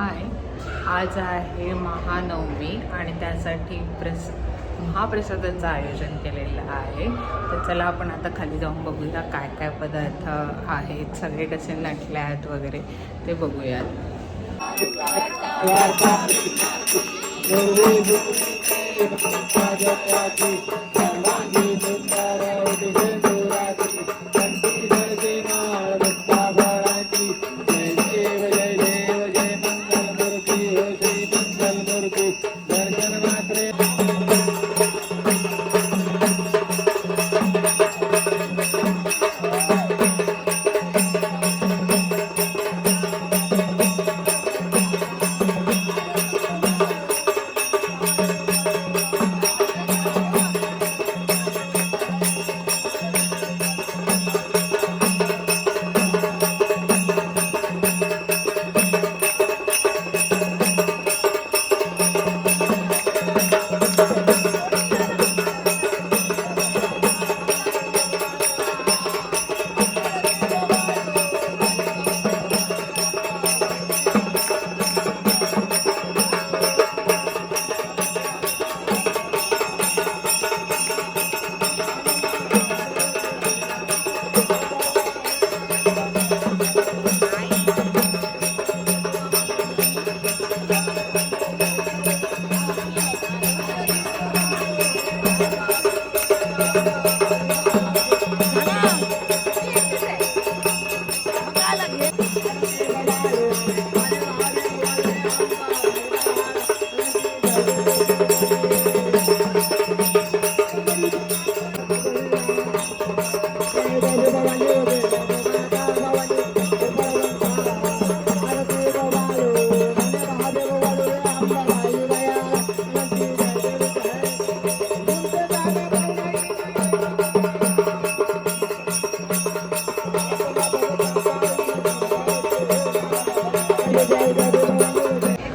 हाय, आज आहे महानवमी आणि त्यासाठी महाप्रसादाचं आयोजन केलेलं आहे. तर चला आपण आता खाली जाऊन बघूया काय काय पदार्थ आहेत, सगळे कसे नटले आहेत वगैरे ते बघूयात.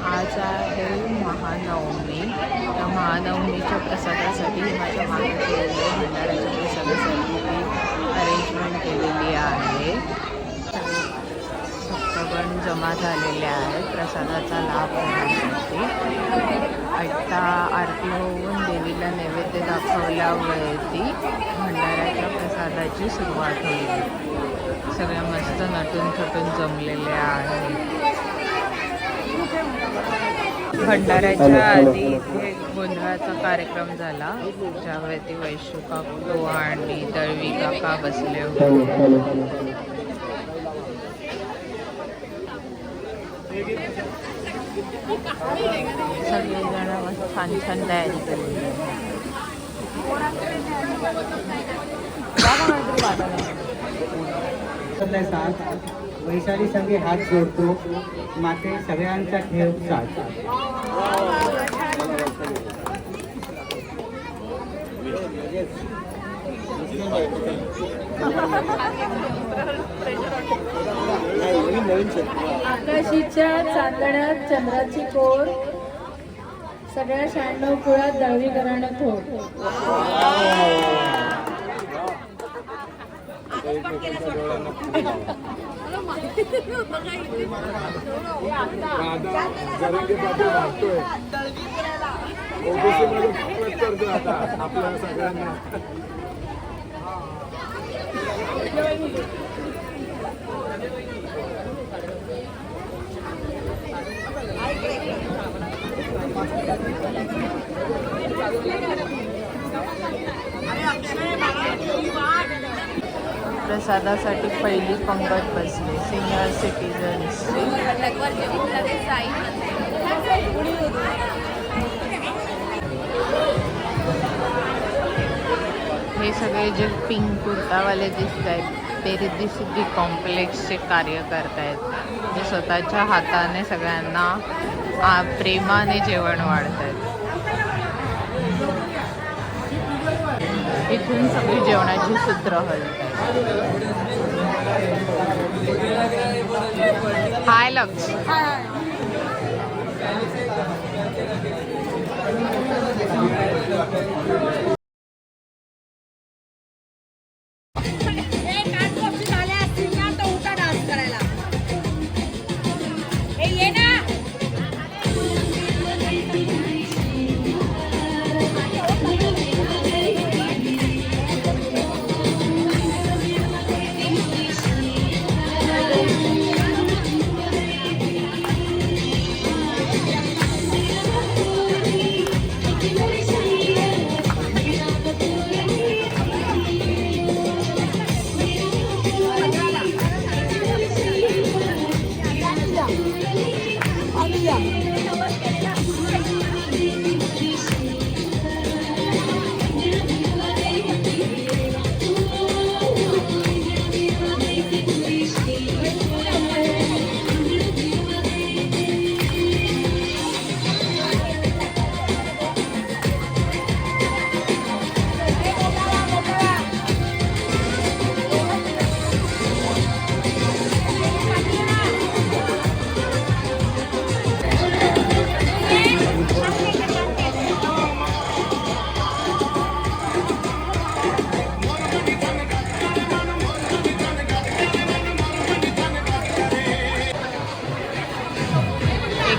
आज आहे महानवमी. त्या महानवमीच्या प्रसादासाठी माझ्या मागे भंडाऱ्याच्या प्रसादासाठी अरेंजमेंट केलेली आहे. भक्तगण जमा झालेले आहेत प्रसादाचा लाभ घेण्यासाठी. आत्ता आरती होऊन देवीला नैवेद्य दाखवल्यावरती भंडाऱ्याच्या प्रसादाची सुरुवात होईल. सगळ्या मस्त नटून थटून जमलेले आहेत. भंडाऱ्याच्या आधी इथे गोंधळाचा कार्यक्रम झाला, ज्यावरती वैशू काकू आणि दळवी काका बसले होते. सगळेजण छान छान तयारी केली. वैशाली सगळे हात जोडतो, माते सगळ्यांचा ठेव साथ. आकाशीच्या चांदण्यात चंद्राची कोर, सगळ्या 96 कुळात दळवी घराणं थोर. आपल्या सगळ्यांना प्रसादासाठी पहिली पंगत बसली सिनियर सिटीजन्स. हे सगळे जे पिंक कुर्तावाले दिसत आहेत ते रिद्धी सिद्धी कॉम्प्लेक्सचे कार्य करतायत, जे स्वतःच्या हाताने सगळ्यांना प्रेमाने जेवण वाढतायत. इथून सगळी जेवणाची सूत्र हलतात. हाय लक्ष. ये ना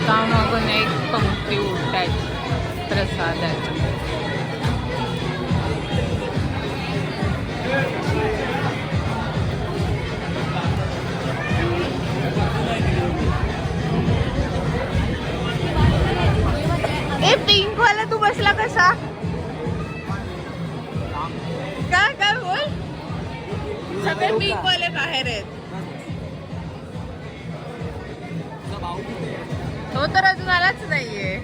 एकामागून एक पंक्ती उठायची प्रसादाची. ए पिंक वाला तू बसला कसा? काय काय बोल? सगळे पिंक वाले बाहेर आहेत. तो तर अजून आलाच नाहीये.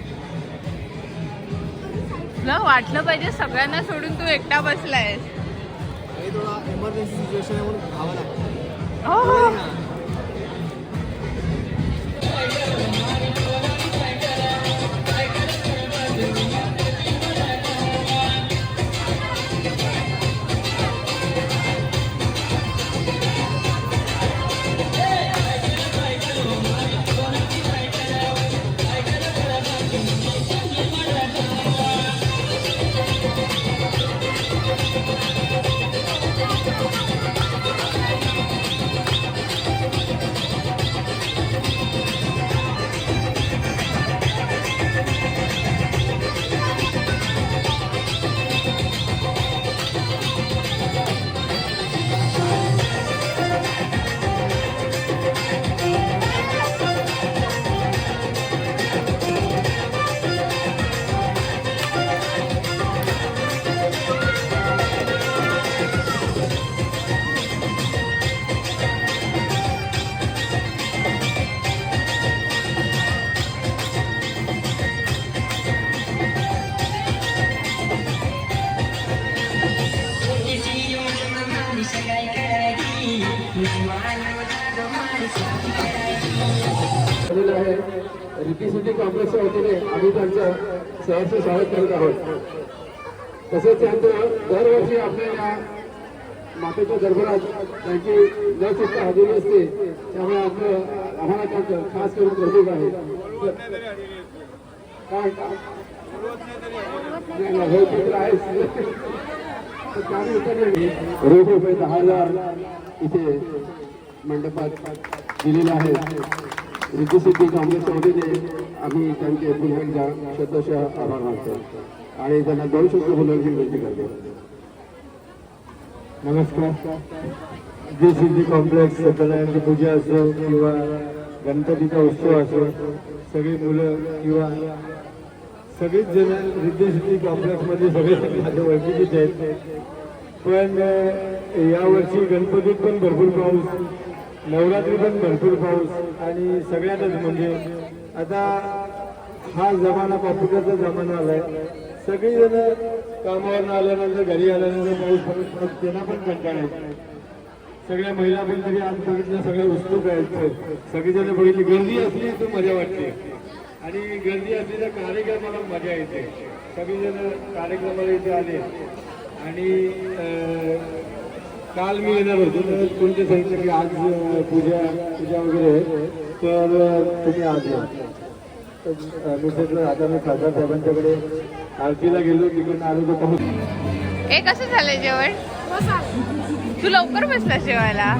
तुला वाटलं पाहिजे सगळ्यांना सोडून तू एकटा बसलायस. थोडा इमर्जन्सी सिच्युएशन आहे म्हणून खावा लागतं. हो. रिद्धी सिद्धी कॉम्प्लेक्सच्या वतीने आम्ही त्यांचं सहर्ष स्वागत करत आहोत. तसेच त्यांचं दरवर्षी आपल्या या मातेच्या दरबारात त्यांची न चुकता हजेरी असते. त्यामुळे आम्हाला त्यांचं खास करून कौतुक आहे. रोख रुपये 10,000 इथे मंडपात दिलेले आहे. रिद्धी सिद्धी काँग्रेसच्या वतीने आम्ही त्यांचे पुन्हा एकदा शतशः आभार मानतो आणि त्यांना 2 शब्द बोलण्याची विनंती करतो. नमस्कार. रिद्धी सिद्धी कॉम्प्लेक्स सत्यनारायणची पूजा असो किंवा गणपतीचा उत्सव असो, सगळी मुलं किंवा सगळीच जण रिद्धी सिद्धी कॉम्प्लेक्समध्ये सगळे माझे ओळखीचेच आहेत. पण यावर्षी गणपतीत पण भरपूर पाऊस, नवरात्री पण भरपूर पाऊस आणि सगळ्यातच म्हणजे आता हा जमाना कॉम्प्युटरचा जमाना आलाय. सगळीजण कामावरून आल्यानंतर घरी आल्यानंतर पाऊस पडत त्यांना पण कंटाळा येतो. सगळ्या महिला पण तरी आज बघितलं सगळ्या उत्सुक आहेत. सगळीजण बघितली गर्दी असली तर मजा वाटते आणि गर्दी असली तर कार्यक्रमाला मजा येते. सगळीजण कार्यक्रमाला इथे आले आणि काल मी येणार होतो तर कोणते सांगितलं की आज पूजा वगैरे आहे तर तुम्ही आज या. मी म्हटलं आता मी खासदार साहेबांच्याकडे आरतीला गेलो, तिकडून आलो तर पाहू. ए कसं झालंय जेवण? तू लवकर बसला जेवायला?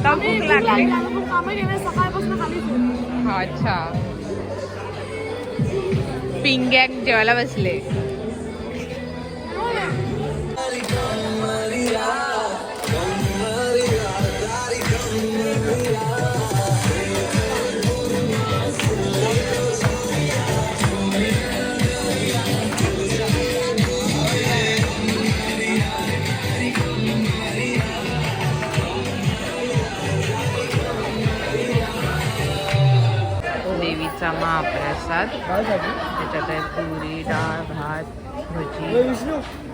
का भूक लागली? अच्छा. पिंक गँग जेवायला बसले. नवमीचा महाप्रसाद. त्याच्यात आहे पुरी, डाळ, भात, भजी,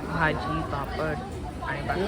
भाजी, पापड आणि बाकी.